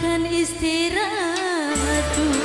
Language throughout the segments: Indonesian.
akan istirahat dulu.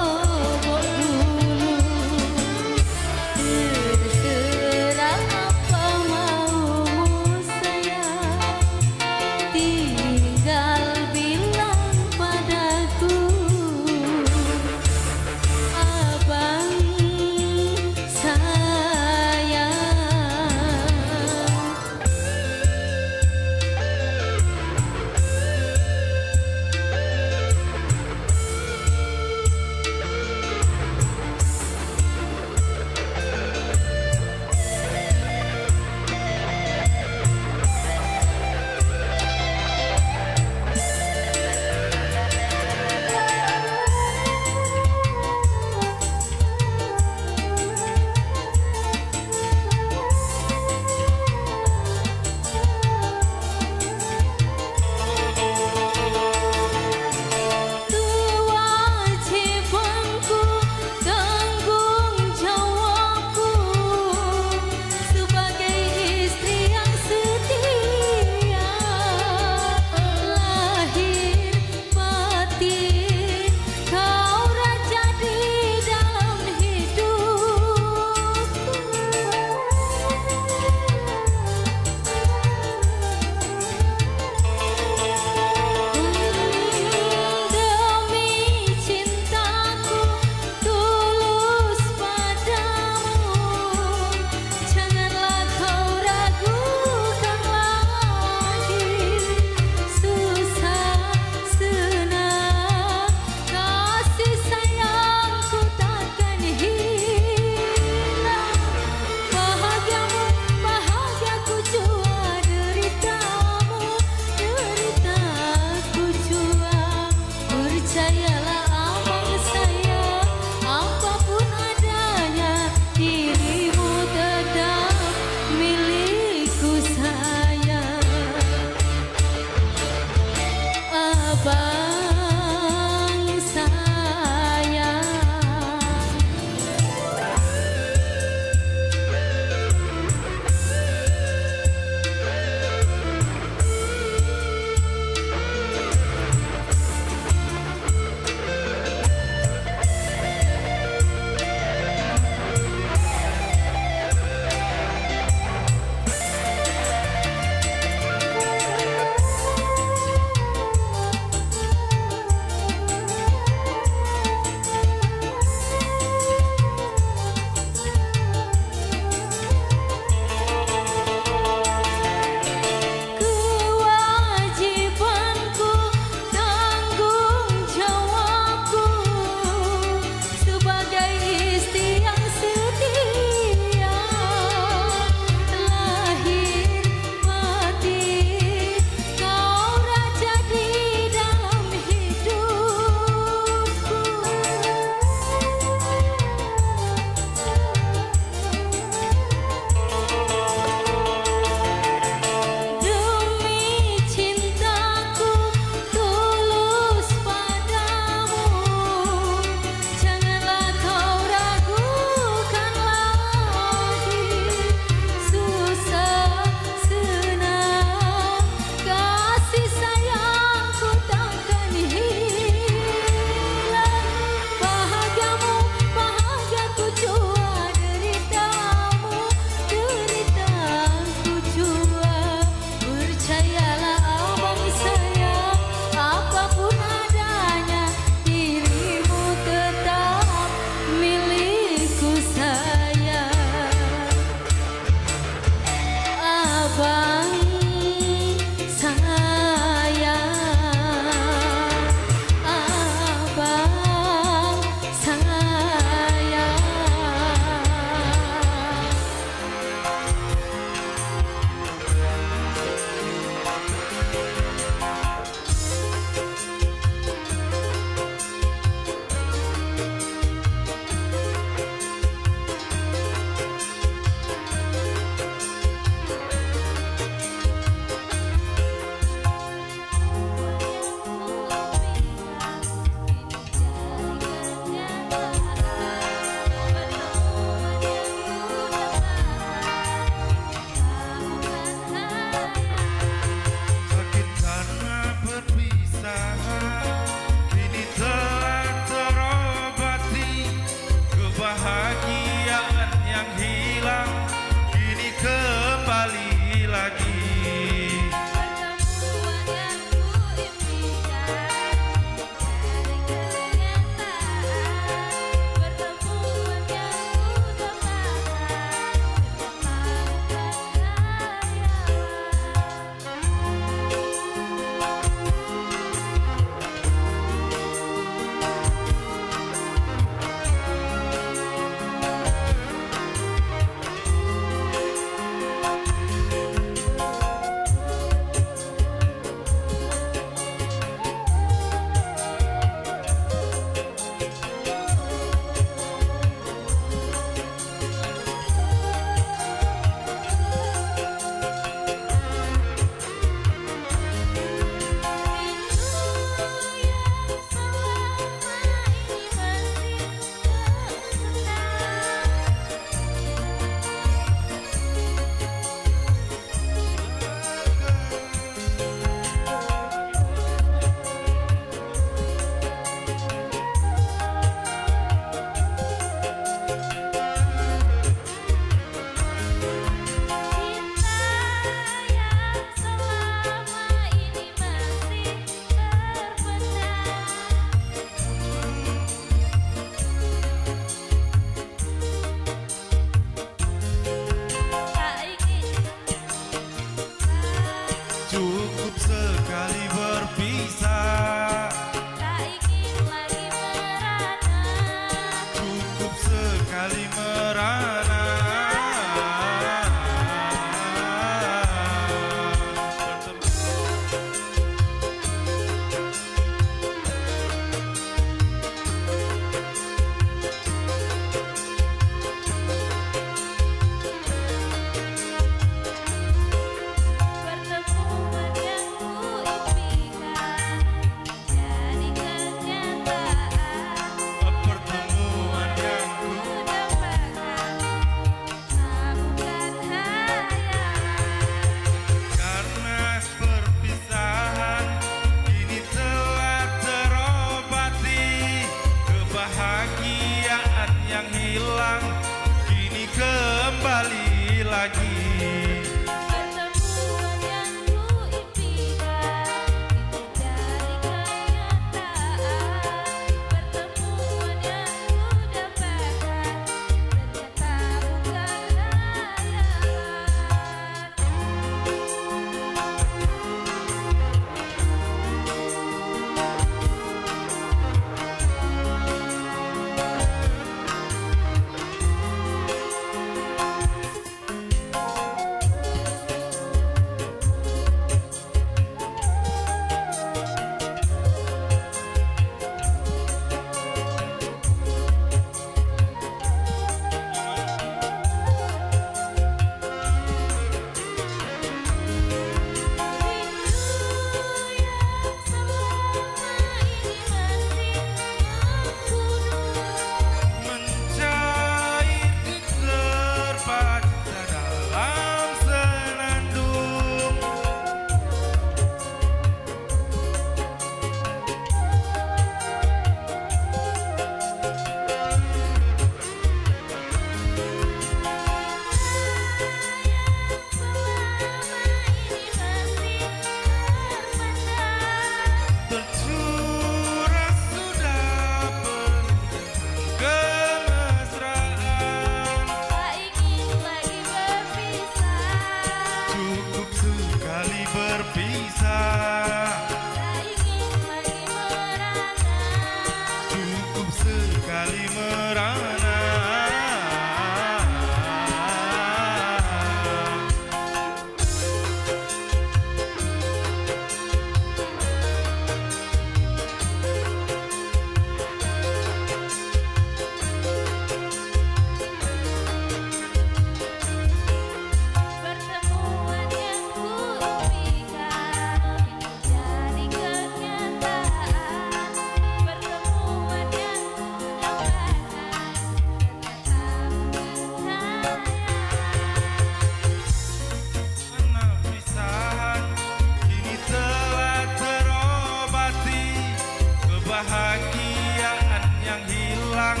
yang hilang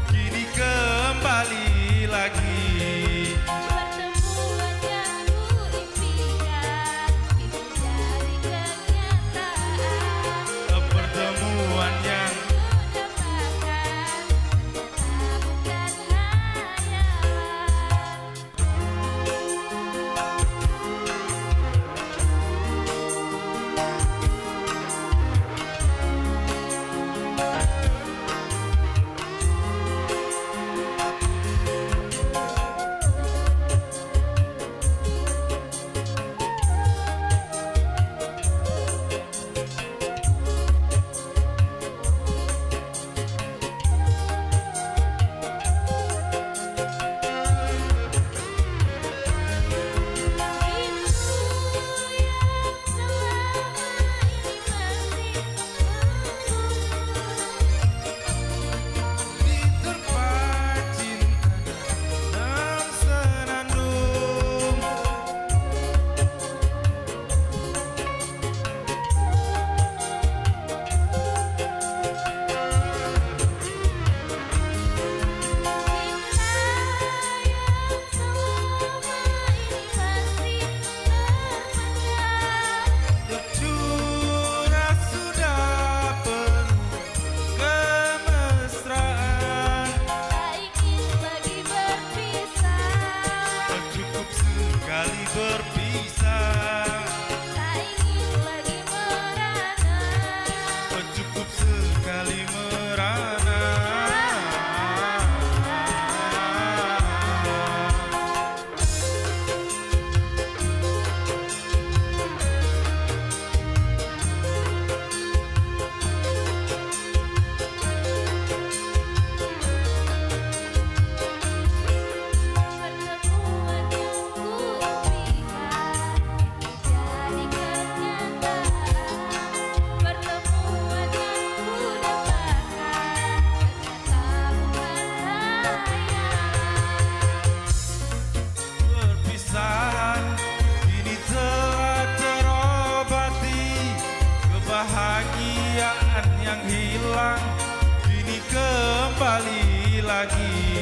kini kembali lagi. Pertemuan yang ku impikan kini jadi kenyataan. Pertemuan yang Ku dapatkan ternyata bukan hayalan. Kebahagiaan yang hilang kini kembali lagi.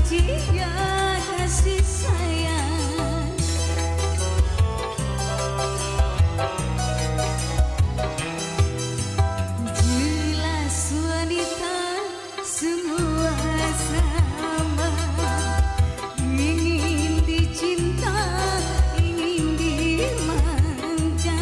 dia kasih sayang. Jelas wanita semua sama, ingin dicinta, ingin dimanja.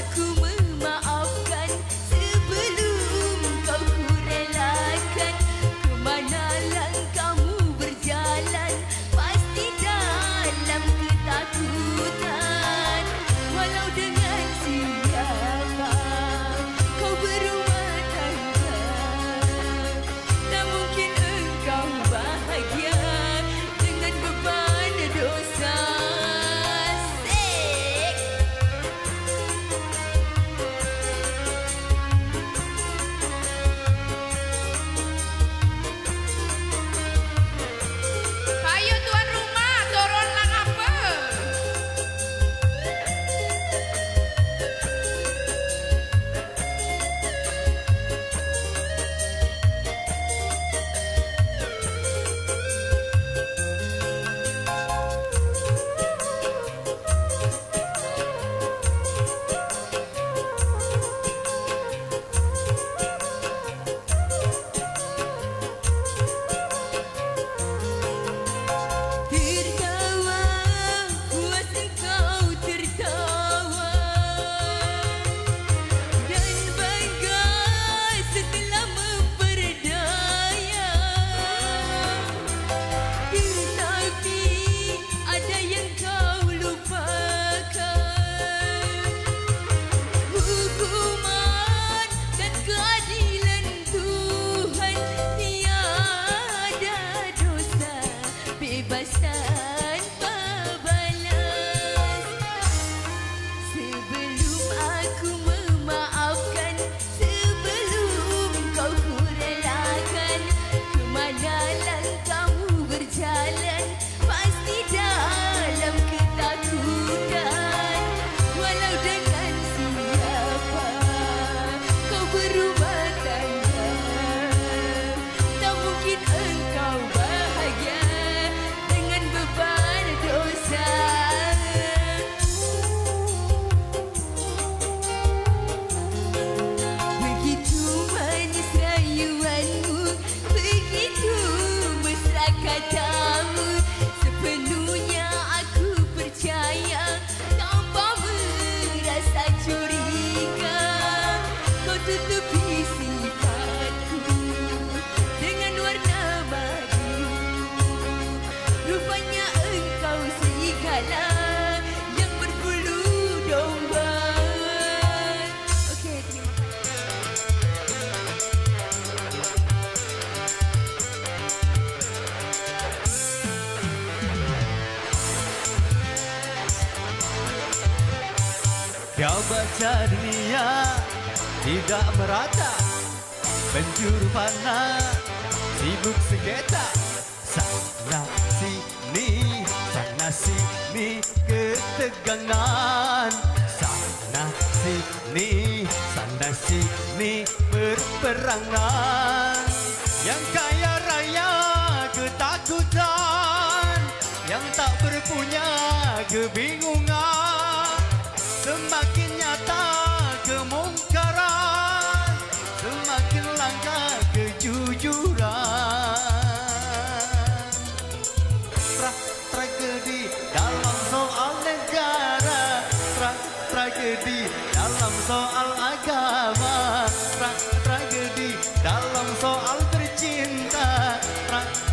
aku memaafkan sebelum kau kurelakan. Kemana langkahmu berjalan, pasti dalam ketakutan. Walau dengan siapa kau berumah tangga, tak mungkin engkau bahagia dengan beban dosa. Sek. Ayo tuan rumah, turunlah apa? Tertawa, puas engkau tertawa, dan bangga setelah memperdaya. Tetapi ada yang kau lupakan, hukuman dan keadilan Tuhan. Tiada dosa bebas tanpa balas. Sebelum aku memaafkan, sebelum kau kurelakan, kemana langkahmu berjalan, pasti dalam ketakutan. Walau dengan siapa kau berumah tangga, tak mungkin engkau bahagia dengan beban dosa. Begitu manis rayuanmu, begitu mesra katamu, sepenuhnya aku percaya tanpa merasa curiga. Kau tutupi sifatku dengan warna madu, rupanya engkau serigala yang berbulu domba. Okey, terima kasih. Kau baca dunia tidak merata, penjuru panah, sibuk sengketa. Sana sini ketegangan. Sana sini berperangan. Yang kaya raya ketakutan, yang tak berpunya kebingungan. Semakin nyata kemungkaran, semakin langka kejujuran. Tragedi dalam soal negara, tragedi dalam soal agama, tragedi dalam soal bercinta,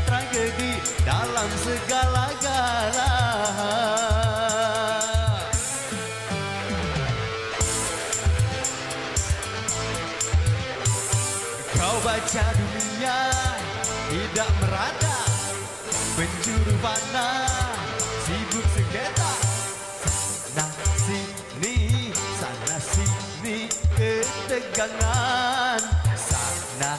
tragedi dalam segala-gala. Kau baca dunia tidak merata, penjuru panah, sibuk sengketa. Sana sini ketegangan. Sana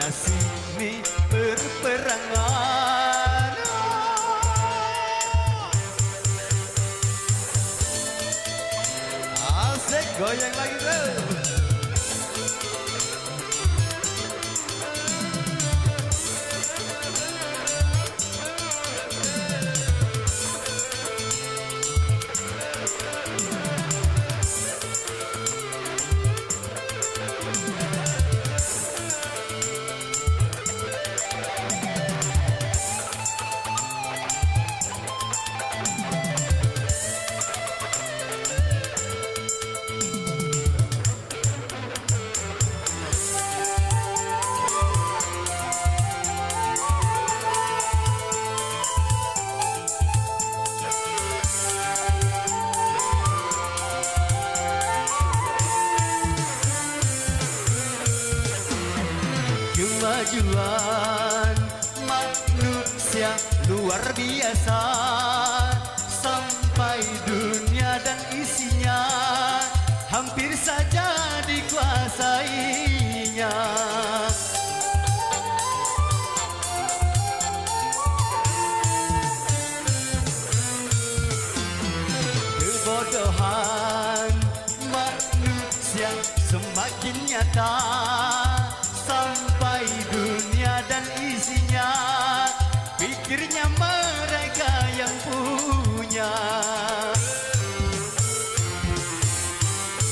sini berperangan. Asik, goyang lagi bro. Kemajuan manusia luar biasa, sampai dunia dan isinya hampir saja dikuasainya. Kebodohan manusia semakin nyata, sampai dunia dan isinya pikirnya mereka yang punya.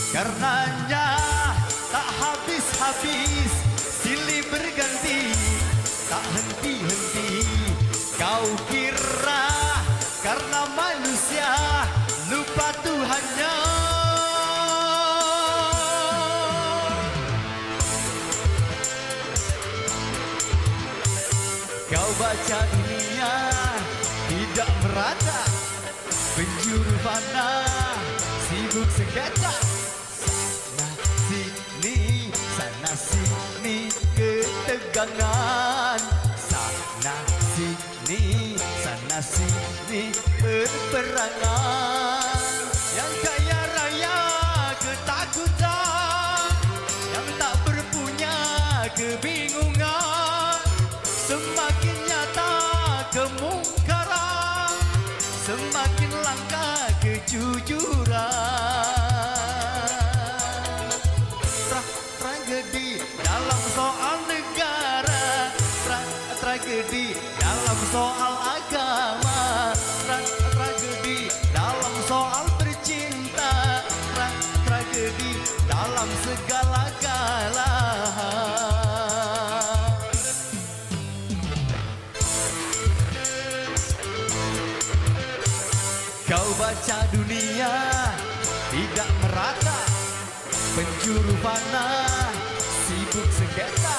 Karenanya tak habis-habis silih berganti, tak henti-henti. Kau kira karena manusia lupa Tuhannya? Kau baca dunia tidak merata, penjuru fana sibuk sengketa. Sana sini ketegangan, sana sini berperangan. Yang kaya raya ketakutan, yang tak berpunya kebingungan. Semakin nyata kemungkaran, semakin langka kejujuran. Tragedi dalam soal negara, tragedi dalam soal agama, tragedi dalam soal bercinta, tragedi dalam segala-gala. Kau baca dunia tidak merata, penjuru fana sibuk sengketa.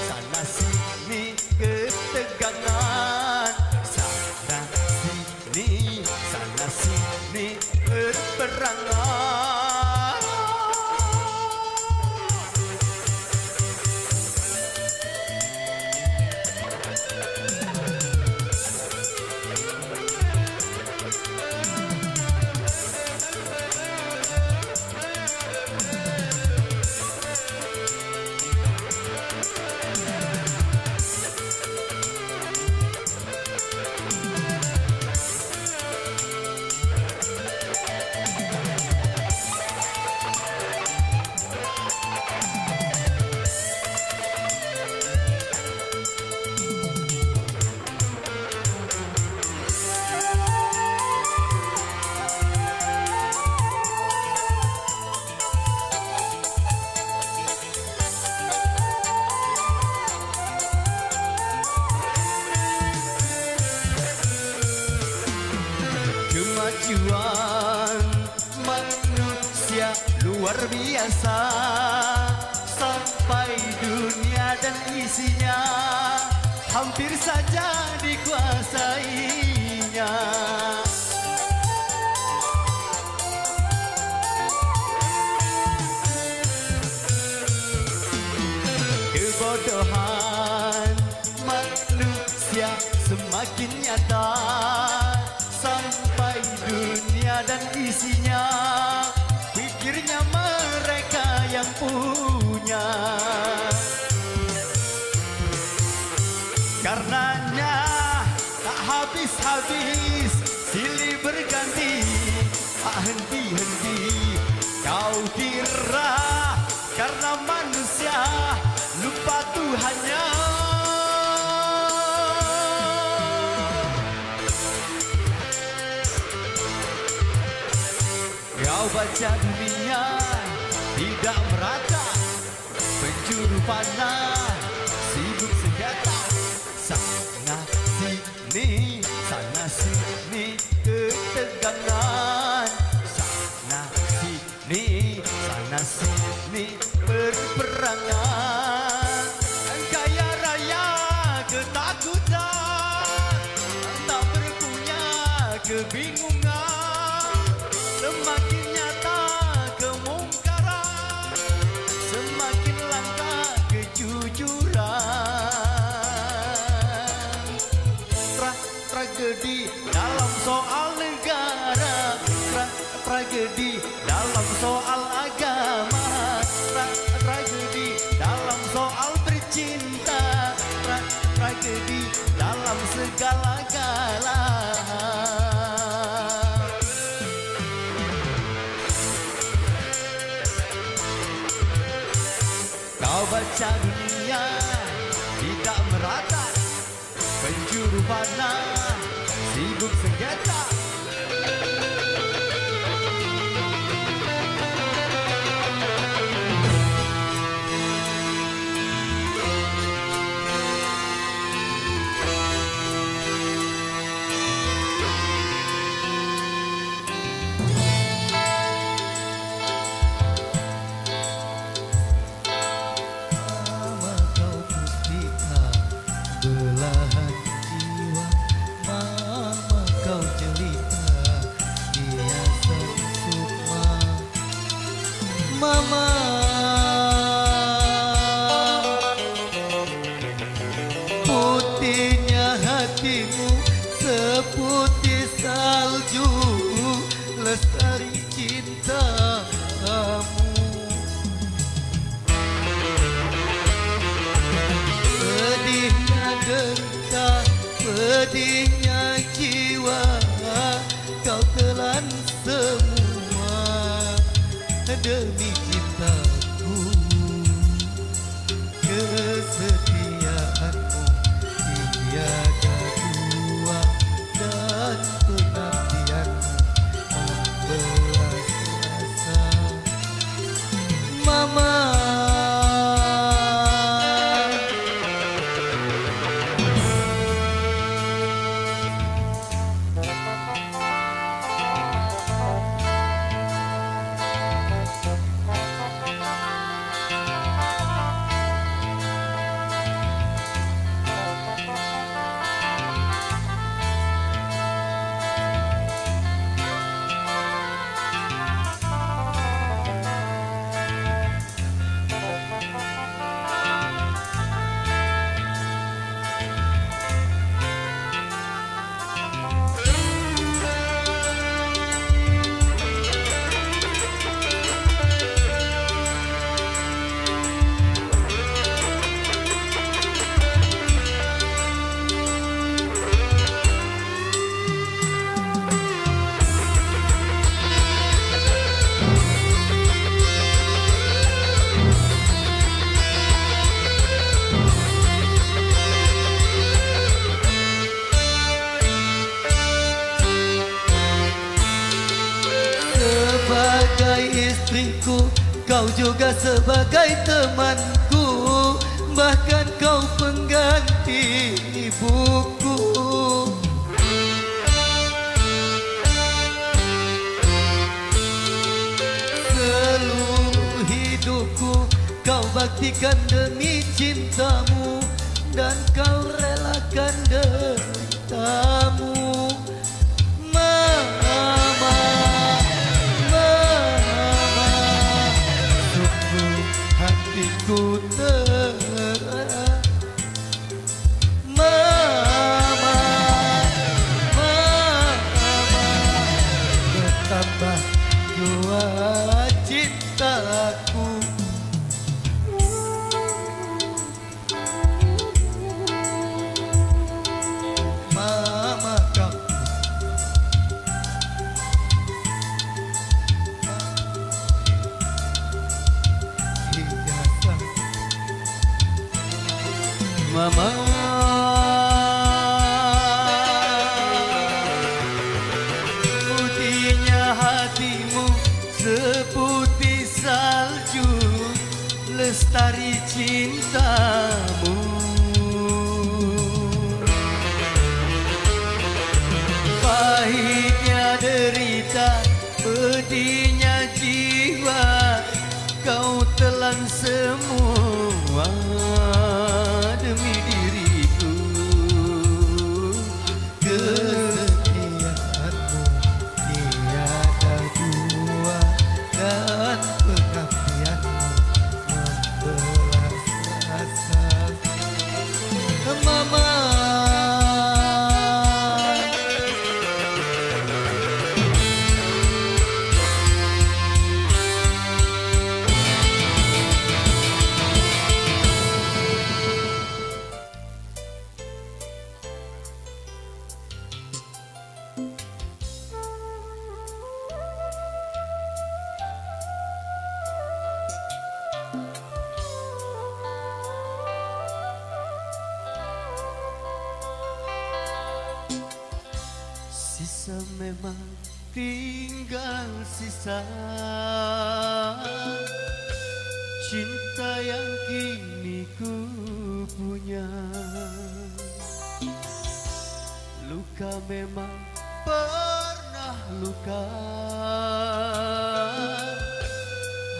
Sana sini ketegangan, sana sini berperangan. Kemajuan manusia luar biasa, sampai dunia dan isinya hampir saja dikuasainya. Kebodohan manusia semakin nyata, sampai dunia dan isinya pikirnya mereka yang punya. Karenanya tak habis-habis silih berganti, tak henti-henti. Kau kira karena manusia lupa Tuhannya? Kau baca dunia tidak merata, penjuru fana sibuk senjata. Sana sini ketegangan, sana sini berperangan. Yang kaya raya ketakutan, tak berpunya kebingungan. Semakin nyata kemungkaran, semakin langka tragedi dalam soal agama, tragedi dalam soal bercinta, tragedi dalam segala-gala. Kau baca dunia tidak merata, penjuru panah sibuk sengketa. Mama, putihnya hatimu seputih salju, lestari cintamu. Pedihnya derita, pedihnya jiwa, kau telan semua demi cintaku. Kesetiaanmu tiada dua dan pengabdianmu membelas rasa. Mama, sebagai istriku, kau juga sebagai temanku, bahkan kau pengganti ibuku. Seluruh hidupku kau baktikan demi cintamu, dan kau relakan deritamu. Hatiku terarah, Mama, bertambah jua cintaku. Mama, kau Mama, putihnya hatimu seputih salju, lestari cintamu. Pahitnya derita, pedihnya jiwa, kau telan semua demi diriku. Kesetiaanmu tiada dua, dan pengabdianmu membelas rasa. memang tinggal sisa cinta yang kini ku punya. Luka memang pernah luka,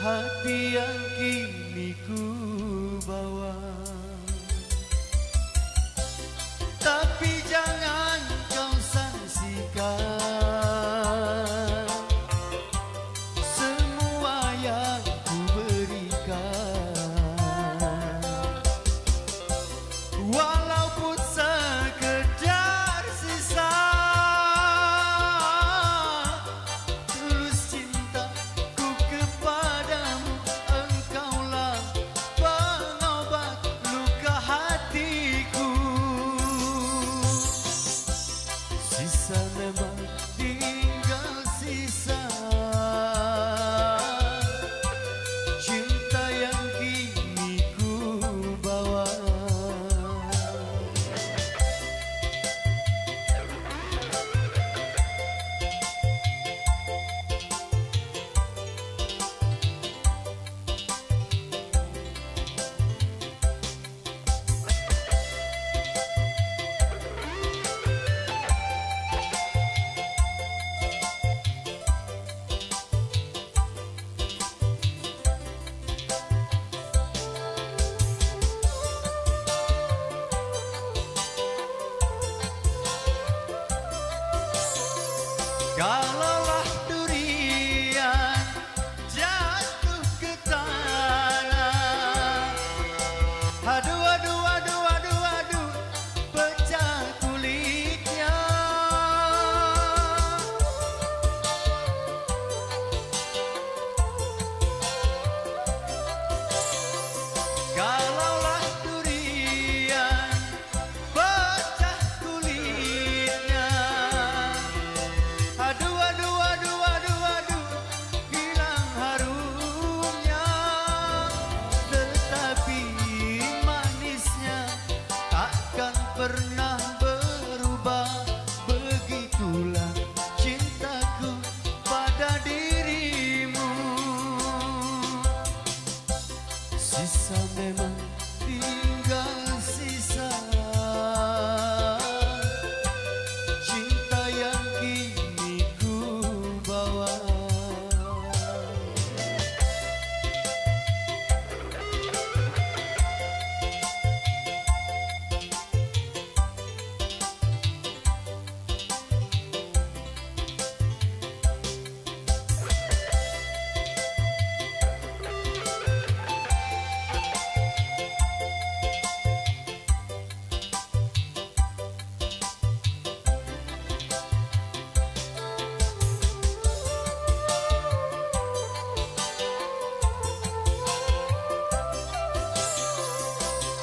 hati yang kini ku bawa. Tapi jangan kau sangsikan semua yang ku berikan, walaupun sekedar sisa tulus cintaku kepadamu. Engkaulah pengobat luka hatiku. Sisa memang tinggal sisa cinta yang kini ku bawa. Kalaulah durian jatuh ke tanah, aduh aduh aduh aduh aduh, pecah kulitnya. Kalaulah durian pecah kulitnya, aduh aduh aduh aduh aduh, hilang harumnya. Tetapi manisnya takkan pernah berubah. Begitulah cintaku pada dirimu. Sisa memang tinggal sisa cinta yang kini ku bawa.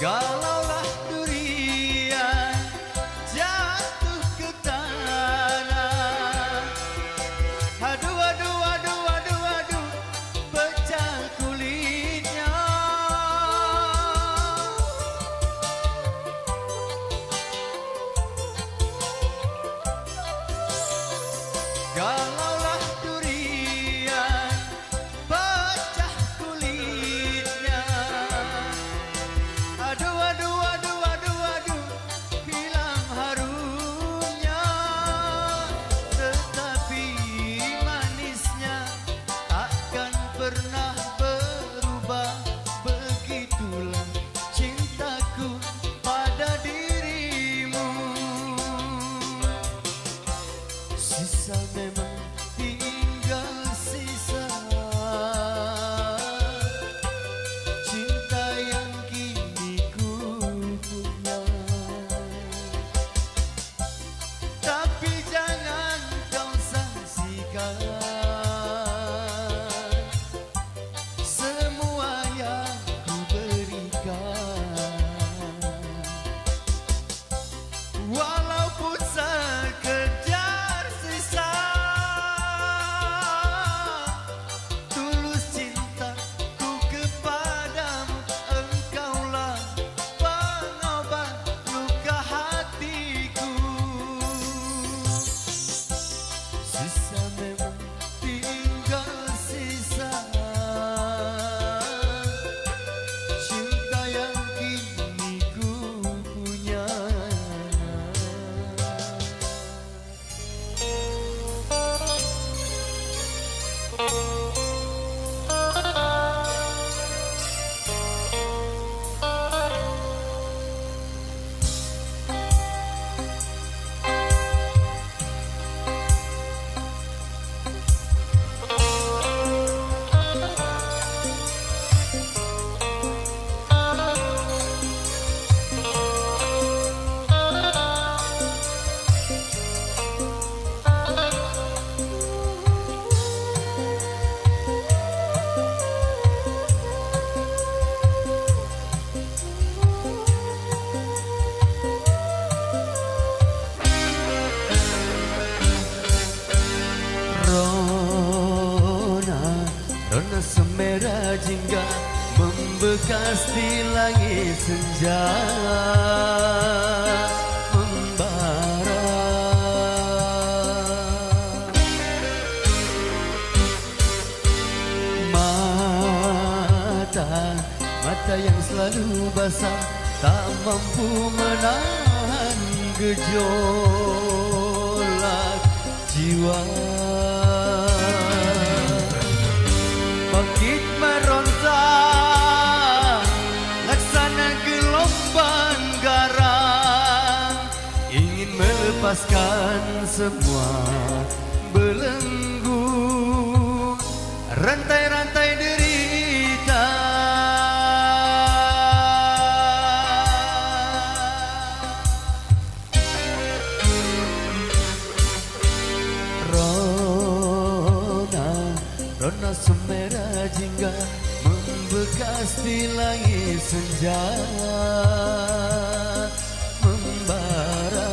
Kalaulah durian jatuh ke tanah, aduh aduh aduh aduh aduh, pecah kulitnya. Kalaulah durian pecah kulitnya, aduh aduh aduh aduh aduh, hilang harumnya. Tetapi manisnya takkan pernah berubah. Begitulah cintaku pada dirimu. Sisa memang tinggal sisa cinta yang kini ku punya. Tapi jangan kau sangsikan semua yang ku berikan, walaupun sekedar sisa Rona semerah jingga membekas di langit senja membara. Mata yang selalu basah tak mampu menahan gejolak jiwa. Bangkit meronta laksana gelombang garang, ingin melepaskan semua belenggu rantai-rantai derita. Rona semerah jingga membekas di langit senja membara.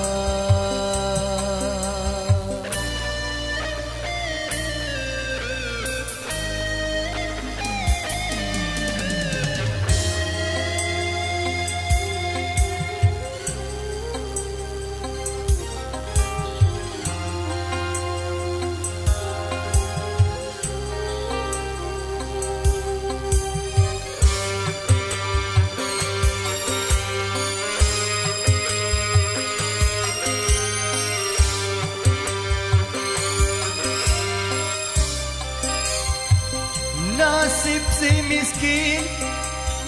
Nasib si miskin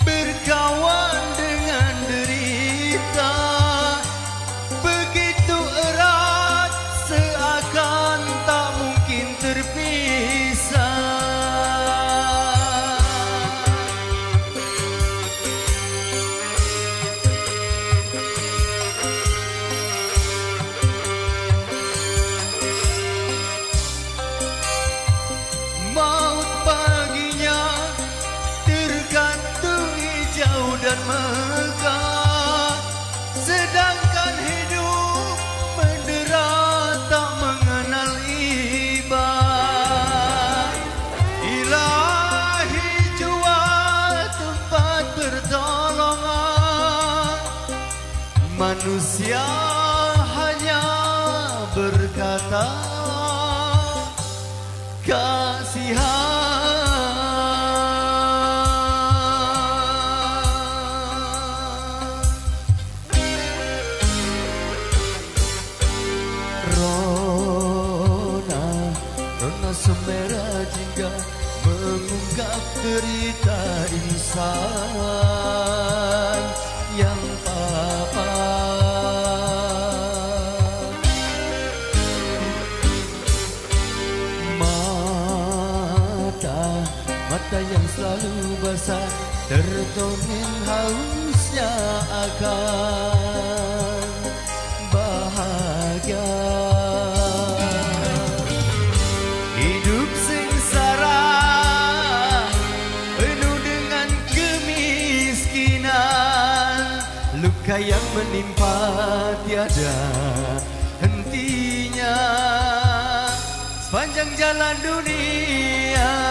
berkawan dengan derita, begitu erat seakan tak mungkin terpisah. Maut paginya tergantung hijau dan megah, sedangkan hidup mendera tak mengenal iba. Ilahi jual tempat pertolongan, manusia hanya berkata kasihan. Rona semerah jingga mengungkap derita insan yang papa. Mata yang selalu basah tertongeng hausnya akan bahagia. Hidup sengsara penuh dengan kemiskinan, luka yang menimpa tiada hentinya sepanjang jalan dunia.